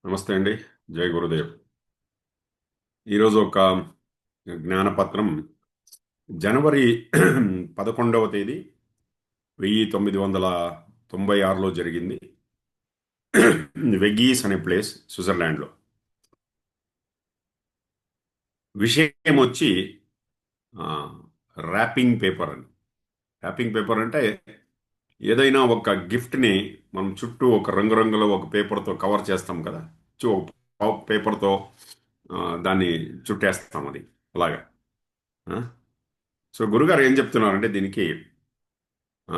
నమస్తే అండి. జై గురుదేవ్. ఈరోజు ఒక జ్ఞానపత్రం జనవరి 11వ తేదీ 1996లో జరిగింది. వెగీస్ అనే ప్లేస్ స్విట్జర్లాండ్లో. విషయం వచ్చి ర్యాపింగ్ పేపర్ అని. ర్యాపింగ్ పేపర్ అంటే ఏదైనా ఒక గిఫ్ట్ని మనం చుట్టూ ఒక రంగురంగుల ఒక పేపర్తో కవర్ చేస్తాం కదా. పేపర్తో దాన్ని చుట్టేస్తాం అది అలాగా. ఆ? సో గురుగారు ఏం చెప్తున్నారంటే దీనికి ఆ,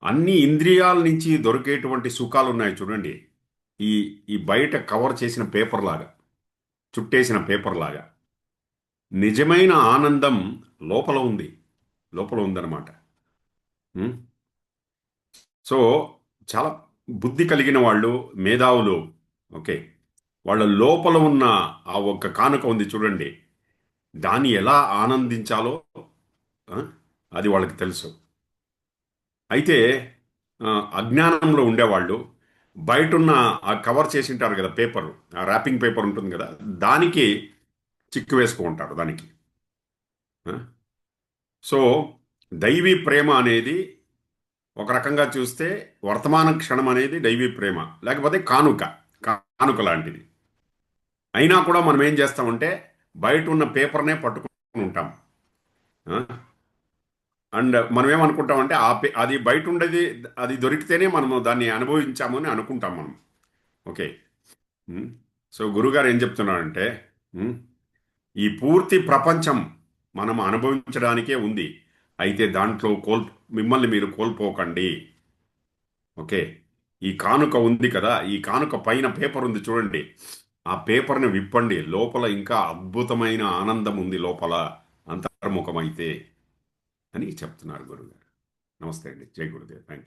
అన్ని ఇంద్రియాల నుంచి దొరికేటువంటి సుఖాలు ఉన్నాయి చూడండి. ఈ ఈ బయట కవర్ చేసిన పేపర్ లాగా, చుట్టేసిన పేపర్ లాగా నిజమైన ఆనందం లోపల ఉంది. లోపల ఉందన్నమాట. ఉం? సో చాలా బుద్ధి కలిగిన వాళ్ళు, మేధావులు, ఓకే, వాళ్ళ లోపల ఉన్న ఆ ఒక్క కానుక ఉంది చూడండి, దాన్ని ఎలా ఆనందించాలో ఆ, అది వాళ్ళకి తెలుసు. అయితే ఆ, అజ్ఞానంలో ఉండేవాళ్ళు బయటున్న ఆ కవర్ చేసి ఉంటారు కదా పేపర్, ఆ ర్యాపింగ్ పేపర్ ఉంటుంది కదా, దానికి చిక్కు వేసుకుంటారు దానికి. ఆ? సో దైవీ ప్రేమ అనేది ఒక రకంగా చూస్తే వర్తమాన క్షణం అనేది దైవీ ప్రేమ, లేకపోతే కానుక, కానుక లాంటిది. అయినా కూడా మనం ఏం చేస్తామంటే బయట ఉన్న పేపర్నే పట్టుకుని ఉంటాం. ఆ? అండ్ మనం ఏమనుకుంటామంటే అది బయట ఉండేది, అది దొరికితేనే మనం దాన్ని అనుభవించామని అనుకుంటాం మనం. ఓకే. ఉమ్. సో గురుగారు ఏం చెప్తున్నారంటే ఉమ్, ఈ పూర్తి ప్రపంచం మనం అనుభవించడానికే ఉంది. అయితే దాంట్లో మిమ్మల్ని మీరు కోల్పోకండి. ఓకే. ఈ కానుక ఉంది కదా, ఈ కానుక పైన పేపర్ ఉంది చూడండి, ఆ పేపర్ని విప్పండి. లోపల ఇంకా అద్భుతమైన ఆనందం ఉంది లోపల, అంతర్ముఖమైతే అని చెప్తున్నారు గురుగారు. నమస్తే అండి. జై గురుదేవ్. Thank you.